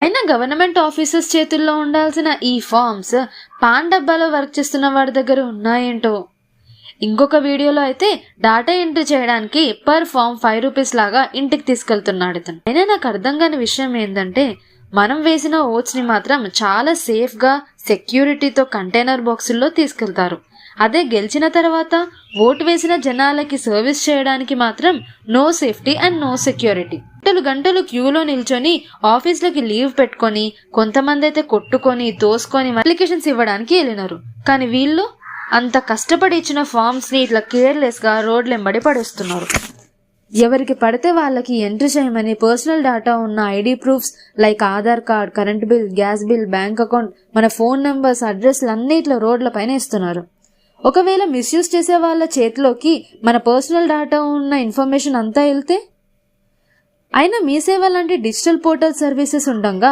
అయినా government officers చేతుల్లో ఉండాల్సిన ఈ ఫార్మ్స్ పాన్ డబ్బాలో వర్క్ చేస్తున్న వాడి దగ్గర ఉన్నాయేంటో. ఇంకొక వీడియోలో అయితే డాటా ఎంట్రీ చేయడానికి పర్ ఫామ్ 5 రూపీస్ లాగా ఇంటికి తీసుకెళ్తున్నాడు ఇతను. అయినా నాకు అర్థం కాని విషయం ఏంటంటే, మనం వేసిన ఓట్స్ ని మాత్రం చాలా సేఫ్ గా సెక్యూరిటీతో కంటైనర్ బాక్సుల్లో తీసుకెళ్తారు. అదే గెలిచిన తర్వాత ఓటు వేసిన జనాలకి సర్వీస్ చేయడానికి మాత్రం no safety and no security. గంటలు క్యూలో నిల్చొని ఆఫీస్లకి లీవ్ పెట్టుకొని, కొంతమంది అయితే కొట్టుకొని తోసుకొని అప్లికేషన్స్ ఇవ్వడానికి వెళ్ళినారు. కానీ వీళ్ళు అంత కష్టపడి ఇచ్చిన ఫార్మ్స్ ని ఇట్లా కేర్లెస్ గా రోడ్లెంబడి పడేస్తున్నారు. ఎవరికి పడితే వాళ్ళకి ఎంట్రీ చేయమని పర్సనల్ డేటా ఉన్న ID proofs like Aadhaar card, current bill, gas bill, bank account, మన ఫోన్ నెంబర్స్, అడ్రస్లు అన్ని ఇట్లా రోడ్ల పైన ఇస్తున్నారు. ఒకవేళ మిస్యూజ్ చేసే వాళ్ళ చేతిలోకి మన పర్సనల్ డేటా ఉన్న ఇన్ఫర్మేషన్ అంతా వెళ్తే? అయినా మీ సేవ లాంటి డిజిటల్ పోర్టల్ సర్వీసెస్ ఉండగా